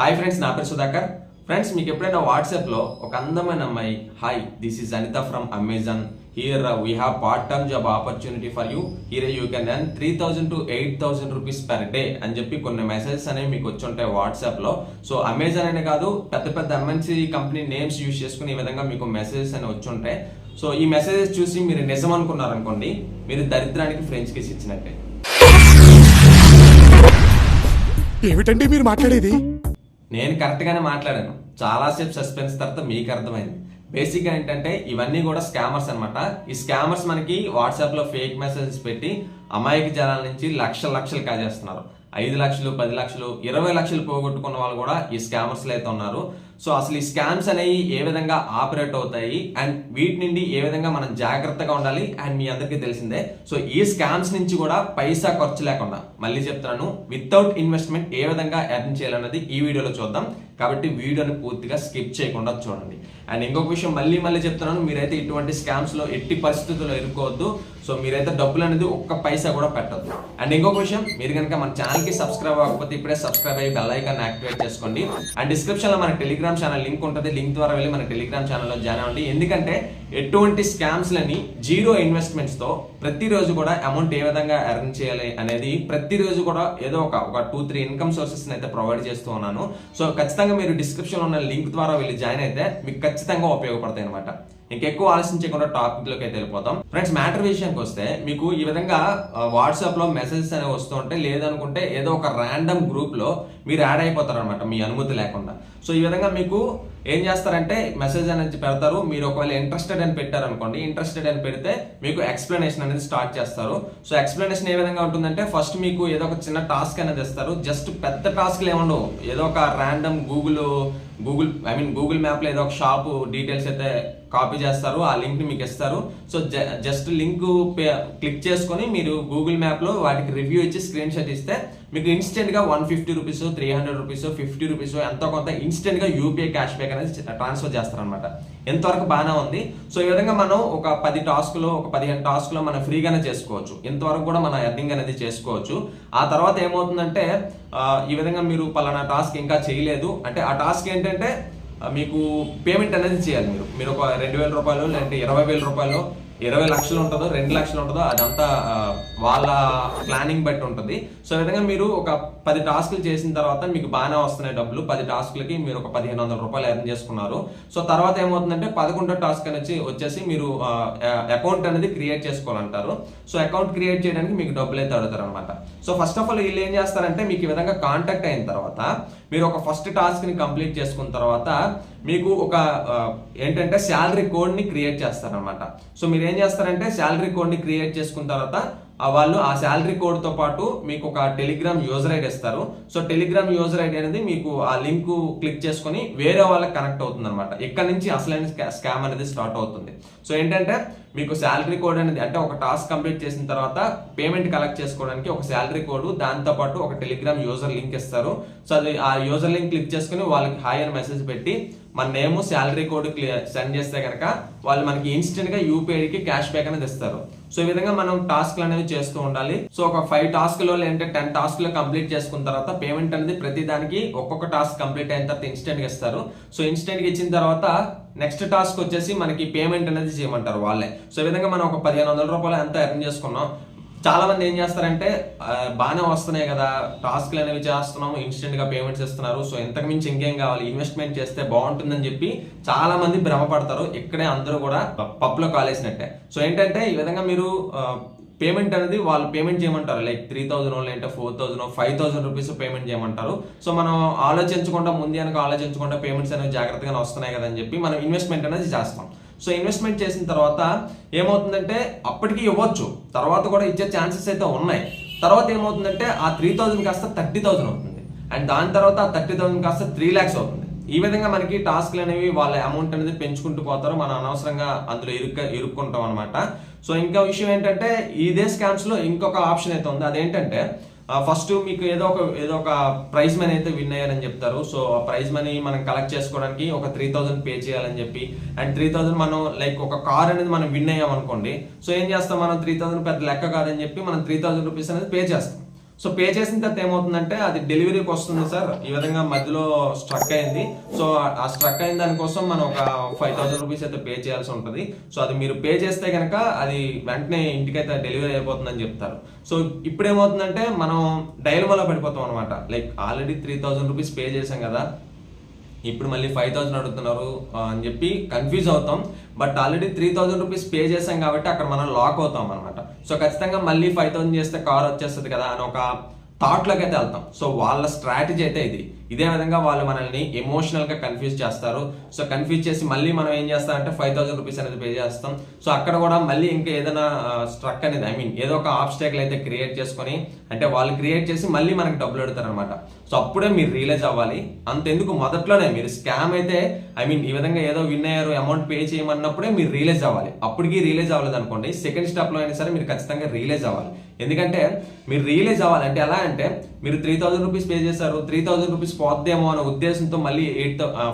Hi friends, నా పేరు Sudhakar. Friends, మీకు ఎప్పుడైనా వాట్సాప్లో ఒక అందమైన అమ్మాయి, hi this is Anitha from Amazon, here we have part time job opportunity for you, here you can earn 3,000 to 8,000 rupees per day అని చెప్పి కొన్ని మెసేజెస్ అనేవి మీకు వచ్చి ఉంటాయి వాట్సాప్లో. సో అమెజాన్ అనే కాదు, పెద్ద పెద్ద ఎంఎన్సీ కంపెనీ నేమ్స్ యూజ్ చేసుకుని ఈ విధంగా మీకు మెసేజెస్ అనేవి వచ్చి ఉంటాయి. సో ఈ మెసేజెస్ చూసి మీరు నిజం అనుకున్నారనుకోండి, మీరు దరిద్రానికి ఫ్రెంచ్ కిస్ ఇచ్చినట్టే. ఏమిటండి మీరు మాట్లాడేది? నేను కరెక్ట్గానే మాట్లాడాను. చాలాసేపు సస్పెన్స్ తర్వాత మీకు అర్థమైంది. బేసిక్గా ఏంటంటే ఇవన్నీ కూడా స్కామర్స్ అనమాట. ఈ స్కామర్స్ మనకి వాట్సాప్లో ఫేక్ మెసేజెస్ పెట్టి అమాయక జనాల నుంచి లక్షలు కాజేస్తున్నారు. 5 లక్షలు, 10 లక్షలు, 20 లక్షలు పోగొట్టుకున్న వాళ్ళు కూడా ఈ స్కామర్స్లో అయితే ఉన్నారు. సో అసలు ఈ స్కామ్స్ అనేవి ఏ విధంగా ఆపరేట్ అవుతాయి అండ్ వీటి నుండి ఏ విధంగా మనం జాగ్రత్తగా ఉండాలి అండ్ మీ అందరికీ తెలిసిందే. సో ఈ స్కామ్స్ నుంచి కూడా పైసా ఖర్చు లేకుండా, మళ్ళీ చెప్తున్నాను, వితౌట్ ఇన్వెస్ట్మెంట్ ఏ విధంగా ఎర్న్ చేయాలన్నది ఈ వీడియోలో చూద్దాం. కాబట్టి వీడియోని పూర్తిగా స్కిప్ చేయకుండా చూడండి. అండ్ ఇంకొక విషయం మళ్ళీ చెప్తున్నాను, మీరైతే ఇటువంటి స్కామ్స్ లో ఎట్టి పరిస్థితుల్లో ఇరుకోవద్దు. సో మీరైతే డబ్బులు అనేది ఒక్క పైసా కూడా పెట్టద్దు. అండ్ ఇంకొక విషయం, మీరు కనుక మన ఛానల్ కి సబ్స్క్రైబ్ అవ్వకపోతే ఇప్పుడే సబ్స్క్రైబ్ అయ్యి బెల్ ఐకాన్ యాక్టివేట్ చేసుకోండి. అండ్ డిస్క్రిప్షన్ లో మన టెలిగ్రామ్ ఛానల్ లింక్ ఉంటుంది, లింక్ ద్వారా వెళ్ళి మన టెలిగ్రామ్ ఛానల్లో జాయిన్ అవ్వండి. ఎందుకంటే ఎటువంటి స్కామ్స్ లని జీరో ఇన్వెస్ట్మెంట్స్ తో ప్రతిరోజు కూడా అమౌంట్ ఏ విధంగా ఎర్న్ చేయాలి అనేది ప్రతిరోజు కూడా ఏదో ఒక 2-3 ఇన్కమ్ సోర్సెస్ అయితే ప్రొవైడ్ చేస్తూ ఉన్నాను. సో ఖచ్చితంగా మీరు డిస్క్రిప్షన్ లో ఉన్న లింక్ ద్వారా వెళ్ళి జాయిన్ అయితే మీకు ఖచ్చితంగా ఉపయోగపడతాయి అనమాట. ఇంకెక్కువ ఆలోచించకుండా టాపిక్ లోకి అయితే వెళ్ళిపోతాం. ఫ్రెండ్స్, మ్యాటర్ విషయానికి వస్తే మీకు ఈ విధంగా వాట్సాప్ లో మెసేజెస్ అనేవి వస్తూ ఉంటాయి. లేదనుకుంటే ఏదో ఒక ర్యాండమ్ గ్రూప్ లో మీరు యాడ్ అయిపోతారు అనమాట మీ అనుమతి లేకుండా. సో ఈ విధంగా మీకు ఏం చేస్తారంటే మెసేజ్ అనేది పెడతారు. మీరు ఒకవేళ ఇంట్రెస్టెడ్ అని పెట్టారనుకోండి, ఇంట్రెస్టెడ్ అని పెడితే మీకు ఎక్స్ప్లెనేషన్ అనేది స్టార్ట్ చేస్తారు. సో ఎక్స్ప్లెనేషన్ ఏ విధంగా ఉంటుందంటే ఫస్ట్ మీకు ఏదో ఒక చిన్న టాస్క్ అనేది ఇస్తారు. జస్ట్ పెద్ద టాస్క్లు ఏముండవు, ఏదో ఒక ర్యాండమ్ గూగుల్ మ్యాప్ లో ఏదో ఒక షాప్ డీటెయిల్స్ అయితే కాపీ చేస్తారు, ఆ లింక్ ని మీకు ఇస్తారు. సో జస్ట్ లింక్ క్లిక్ చేసుకొని మీరు గూగుల్ మ్యాప్ లో వాటికి రివ్యూ ఇచ్చి స్క్రీన్ షాట్ ఇస్తే మీకు ఇన్స్టెంట్ గా 150 రూపీస్, 300 రూపీస్, 50 రూపీస్ ఎంతో కొంత ఇన్స్టెంట్ గా యూపీఐ క్యాష్ బ్యాక్ అనేది ట్రాన్స్ఫర్ చేస్తారనమాట. ఎంతవరకు బాగానే ఉంది. సో ఈ విధంగా మనం ఒక 10 టాస్క్లో, ఒక 15 టాస్క్లో మనం ఫ్రీగానే చేసుకోవచ్చు. ఇంతవరకు కూడా మన ఎర్నింగ్ అనేది చేసుకోవచ్చు. ఆ తర్వాత ఏమవుతుందంటే ఈ విధంగా మీరు పలానా టాస్క్ ఇంకా చేయలేదు అంటే ఆ టాస్క్ ఏంటంటే మీకు పేమెంట్ అనేది చేయాలి. మీరు ఒక 2,000 రూపాయలు లేదంటే 20,000 రూపాయలు, 20 లక్షలు ఉంటుందో 2 లక్షలు ఉంటుందో అదంతా వాళ్ళ ప్లానింగ్ బట్టి ఉంటుంది. సో ఈ విధంగా మీరు ఒక 10 టాస్క్లు చేసిన తర్వాత మీకు బాగానే వస్తున్నాయి డబ్బులు. 10 టాస్క్లకి మీరు ఒక 1,500 రూపాయలు ఎర్న్ చేసుకున్నారు. సో తర్వాత ఏమవుతుందంటే 11వ టాస్క్ అనేది వచ్చేసి మీరు అకౌంట్ అనేది క్రియేట్ చేసుకోవాలంటారు. సో అకౌంట్ క్రియేట్ చేయడానికి మీకు డబ్బులు అయితే అడుగుతారు అనమాట. సో ఫస్ట్ ఆఫ్ ఆల్ వీళ్ళు ఏం చేస్తారంటే మీకు ఈ విధంగా కాంటాక్ట్ అయిన తర్వాత మీరు ఒక ఫస్ట్ టాస్క్ ని కంప్లీట్ చేసుకున్న తర్వాత మీకు ఒక ఏంటంటే శాలరీ కోడ్ ని క్రియేట్ చేస్తారనమాట. సో మీరు ఏం చేస్తారంటే శాలరీ కోడ్ ని క్రియేట్ చేసుకున్న తర్వాత వాళ్ళు ఆ శాలరీ కోడ్ తో పాటు మీకు ఒక టెలిగ్రామ్ యూజర్ ఐడి ఇస్తారు. సో టెలిగ్రామ్ యూజర్ ఐడి అనేది మీకు ఆ లింక్ క్లిక్ చేసుకుని వేరే వాళ్ళకి కనెక్ట్ అవుతుంది అనమాట. ఇక్కడ నుంచి అసలైన స్కామ్ అనేది స్టార్ట్ అవుతుంది. సో ఏంటంటే మీకు శాలరీ కోడ్ అనేది అంటే ఒక టాస్క్ కంప్లీట్ చేసిన తర్వాత పేమెంట్ కలెక్ట్ చేసుకోవడానికి ఒక శాలరీ కోడ్, దాంతో పాటు ఒక టెలిగ్రామ్ యూజర్ లింక్ ఇస్తారు. సో అది ఆ యూజర్ లింక్ క్లిక్ చేసుకుని వాళ్ళకి హాయ్ అని మెసేజ్ పెట్టి మన నేమ్ శాలరీ కోడ్ సెండ్ చేస్తే కనుక వాళ్ళు మనకి ఇన్స్టెంట్ గా యూపీఐకి క్యాష్ బ్యాక్ అనేది ఇస్తారు. సో ఈ విధంగా మనం టాస్క్లు అనేవి చేస్తూ ఉండాలి. సో ఒక 5 టాస్క్లో లేదంటే 10 టాస్క్లు కంప్లీట్ చేసుకున్న తర్వాత పేమెంట్ అనేది ప్రతి దానికి ఒక్కొక్క టాస్క్ కంప్లీట్ అయిన తర్వాత ఇన్స్టెంట్ గా ఇస్తారు. సో ఇన్స్టెంట్ గా ఇచ్చిన తర్వాత నెక్స్ట్ టాస్క్ వచ్చేసి మనకి పేమెంట్ అనేది చేయమంటారు వాళ్ళే. సో ఈ విధంగా మనం ఒక 1,500 రూపాయలు ఎంత ఎర్న్ చేసుకున్నాం. చాలా మంది ఏం చేస్తారంటే బాగానే వస్తున్నాయి కదా, టాస్క్లు అనేవి చేస్తున్నాము, ఇన్స్టెంట్ గా పేమెంట్స్ ఇస్తున్నారు, సో ఇంతకు మించి ఇంకేం కావాలి, ఇన్వెస్ట్మెంట్ చేస్తే బాగుంటుందని చెప్పి చాలా మంది భ్రమపడతారు. ఇక్కడే అందరూ కూడా పబ్ లో కాలేసినట్టే. సో ఏంటంటే ఈ విధంగా మీరు పేమెంట్ అనేది వాళ్ళు పేమెంట్ చేయమంటారు. లైక్ 3,000 లేదంటే 4,000, 5,000 రూపీస్ పేమెంట్ చేయమంటారు. సో మనం ఆలోచించకుండా ముందు వెనక ఆలోచించకుండా పేమెంట్స్ అనేవి జాగ్రత్తగానే వస్తున్నాయి కదా అని చెప్పి మనం ఇన్వెస్ట్మెంట్ అనేది చేస్తాం. సో ఇన్వెస్ట్మెంట్ చేసిన తర్వాత ఏమవుతుందంటే అప్పటికి ఇవ్వచ్చు, తర్వాత కూడా ఇచ్చే ఛాన్సెస్ అయితే ఉన్నాయి. తర్వాత ఏమవుతుందంటే ఆ 3,000 కాస్త 30,000 అవుతుంది. అండ్ దాని తర్వాత ఆ 30,000 కాస్త 3 lakhs అవుతుంది. ఈ విధంగా మనకి టాస్క్లు అనేవి వాళ్ళ అమౌంట్ అనేది పెంచుకుంటూ పోతారు. మనం అనవసరంగా అందులో ఇరుక్కుంటాం అనమాట. సో ఇంకా విషయం ఏంటంటే ఇదే స్కామ్స్ లో ఇంకొక ఆప్షన్ అయితే ఉంది. అదేంటంటే ఫస్ట్ మీకు ఏదో ఒక ప్రైజ్ మనీ అయితే విన్ అయ్యారని చెప్తారు. సో ఆ ప్రైజ్ మనీ మనం కలెక్ట్ చేసుకోవడానికి ఒక 3,000 పే చేయాలని చెప్పి, అండ్ 3,000 మనం లైక్ ఒక కార్ అనేది మనం విన్ అయ్యాం అనుకోండి. సో ఏం చేస్తాం, మనం 3,000 పెద్ద లెక్క కాదని చెప్పి మనం 3,000 రూపీస్ అనేది పే చేస్తాం. సో పే చేసిన తర్వాత ఏమవుతుందంటే అది డెలివరీకి వస్తుంది సార్, ఈ విధంగా మధ్యలో స్ట్రక్ అయింది. సో ఆ స్ట్రక్ అయిన దానికోసం మనం ఒక 5,000 రూపీస్ అయితే పే చేయాల్సి ఉంటుంది. సో అది మీరు పే చేస్తే కనుక అది వెంటనే ఇంటికైతే డెలివరీ అయిపోతుందని చెప్తారు. సో ఇప్పుడు ఏమవుతుందంటే మనం డైలమాలో పడిపోతాం అనమాట. లైక్ ఆల్రెడీ 3,000 రూపీస్ పే చేసాం కదా, ఇప్పుడు మళ్ళీ 5,000 అడుగుతున్నారు అని చెప్పి కన్ఫ్యూజ్ అవుతాం. బట్ ఆల్రెడీ 3,000 రూపీస్ పే చేసాం కాబట్టి అక్కడ మనం లాక్ అవుతాం అనమాట. సో ఖచ్చితంగా మళ్ళీ 5,000 చేస్తే కార్ వచ్చేస్తుంది కదా అని ఒక థాట్లోకి అయితే వెళ్తాం. సో వాళ్ళ స్ట్రాటజీ అయితే ఇదే విధంగా వాళ్ళు మనల్ని ఎమోషనల్గా కన్ఫ్యూజ్ చేస్తారు. సో కన్ఫ్యూజ్ చేసి మళ్ళీ మనం ఏం చేస్తామంటే 5,000 రూపీస్ అనేది పే చేస్తాం. సో అక్కడ కూడా మళ్ళీ ఇంకా ఏదైనా స్ట్రక్ అనేది ఏదో ఒక ఆబ్స్టాకిల్ అయితే క్రియేట్ చేసుకొని, అంటే వాళ్ళు క్రియేట్ చేసి మళ్ళీ మనకి డబ్బులు పెడతారు అనమాట. సో అప్పుడే మీరు రియలైజ్ అవ్వాలి. అంతెందుకు మొదట్లోనే మీరు స్కామ్ అయితే ఈ విధంగా ఏదో విన్ అయ్యారు అమౌంట్ పే చేయమన్నప్పుడే మీరు రియలైజ్ అవ్వాలి. అప్పటికి రియలైజ్ అవ్వలేదు అనుకోండి, సెకండ్ స్టెప్లో అయినా సరే మీరు ఖచ్చితంగా రియలైజ్ అవ్వాలి. ఎందుకంటే మీరు రియలైజ్ అవ్వాలంటే ఎలా అంటే, మీరు 3,000 రూపీస్ పే చేశారు, 3,000 రూపీస్ పోద్దేమో అనే ఉద్దేశంతో మళ్ళీ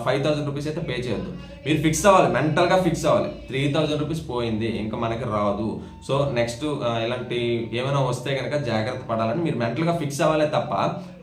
5,000 రూపీస్ అయితే పే చేయొద్దు. మీరు ఫిక్స్ అవ్వాలి, మెంటల్గా ఫిక్స్ అవ్వాలి. 3,000 రూపీస్ పోయింది, ఇంకా మనకి రాదు. సో నెక్స్ట్ ఇలాంటి ఏమైనా వస్తే కనుక జాగ్రత్త పడాలని మీరు మెంటల్గా ఫిక్స్ అవ్వాలి తప్ప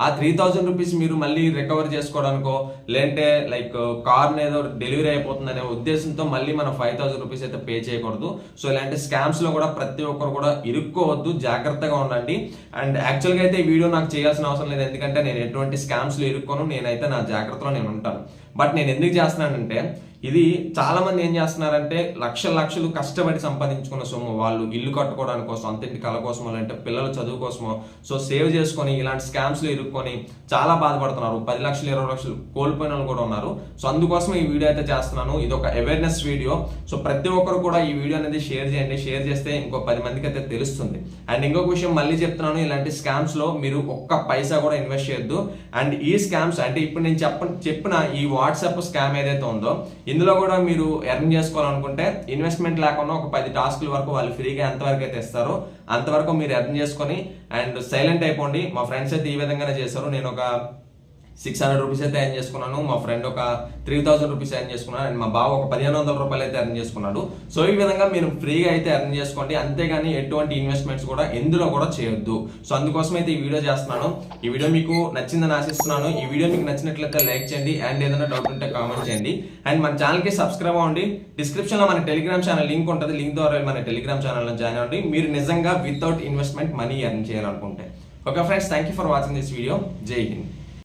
ఆ 3,000 రూపీస్ మీరు మళ్ళీ రికవర్ చేసుకోవడానికో, లేదంటే లైక్ కార్ ఏదో డెలివరీ అయిపోతుంది అనే ఉద్దేశంతో మళ్ళీ మనం 5,000 రూపీస్ అయితే పే చేయకూడదు. సో ఇలాంటి స్కామ్స్ లో కూడా ప్రతి ఒక్కరు కూడా ఇరుక్కోవద్దు, జాగ్రత్తగా ఉండండి. అండ్ యాక్చువల్గా అయితే ఈ వీడియో నాకు చేయాల్సిన అవసరం లేదు, ఎందుకంటే నేను ఎటువంటి స్కామ్స్ లో ఇరుక్కోను, నేనైతే నా జాగ్రత్తలో నేను ఉంటాను. బట్ నేను ఎందుకు చేస్తున్నానంటే, ఇది చాలా మంది ఏం చేస్తున్నారంటే లక్షలు కష్టపడి సంపాదించుకున్న సొమ్ము వాళ్ళు ఇల్లు కట్టుకోవడానికి కోసం, అంతింటి కళ కోసమో, లేదంటే పిల్లల చదువు కోసమో సో సేవ్ చేసుకొని ఇలాంటి స్కామ్స్ లో ఇరుక్కొని చాలా బాధపడుతున్నారు. 10 లక్షలు 20 లక్షలు కోల్పోయిన వాళ్ళు కూడా ఉన్నారు. సో అందుకోసం ఈ వీడియో అయితే చేస్తున్నాను. ఇది ఒక అవేర్నెస్ వీడియో. సో ప్రతి ఒక్కరు కూడా ఈ వీడియో అనేది షేర్ చేయండి. షేర్ చేస్తే ఇంకో 10 మందికి అయితే తెలుస్తుంది. అండ్ ఇంకొక విషయం మళ్ళీ చెప్తున్నాను, ఇలాంటి స్కామ్స్ లో మీరు ఒక్క పైసా కూడా ఇన్వెస్ట్ చేయొద్దు. అండ్ ఈ స్కామ్స్ అంటే ఇప్పుడు నేను చెప్పిన ఈ వాట్సాప్ స్కామ్ ఏదైతే ఉందో ఇందులో కూడా మీరు ఎర్న్ చేసుకోవాలనుకుంటే ఇన్వెస్ట్మెంట్ లేకుండా ఒక 10 టాస్కుల వరకు వాళ్ళు ఫ్రీగా ఎంతవరకు అయితే ఇస్తారో అంతవరకు మీరు ఎర్న్ చేసుకొని అండ్ సైలెంట్ అయిపోండి. మా ఫ్రెండ్స్ అయితే ఈ విధంగానే చేశారు. నేను ఒక 600 రూపీస్ అయితే ఎర్న్ చేసుకున్నాను, మా ఫ్రెండ్ ఒక 3,000 రూపీస్ ఎర్న్ చేసుకున్నాను, అండ్ మా బావ ఒక 1,500 రూపాయలు అయితే ఎర్న్ చేసుకున్నాడు. సో ఈ విధంగా మీరు ఫ్రీగా అయితే ఎర్న్ చేసుకోండి, అంతేగాని ఎటువంటి ఇన్వెస్ట్మెంట్స్ కూడా ఎందులో కూడా చేయొద్దు. సో అందుకోసం అయితే ఈ వీడియో చేస్తున్నాను. ఈ వీడియో మీకు నచ్చిందని ఆశిస్తున్నాను. ఈ వీడియో మీకు నచ్చినట్లయితే లైక్ చేయండి, అండ్ ఏదైనా డౌట్ ఉంటే కామెంట్ చేయండి. అండ్ మన ఛానల్కి సబ్స్క్రైబ్ అవ్వండి. డిస్క్రిప్షన్లో మన టెలిగ్రామ్ ఛానల్ లింక్ ఉంటుంది, లింక్ ద్వారా మన టెలిగ్రామ్ ఛానల్లో జాయిన్ అవ్వండి మీరు నిజంగా వితౌట్ ఇన్వెస్ట్మెంట్ మనీ ఎర్న్ చేయాలనుకుంటే. Okay friends, thank you for watching this video. జై హింద్.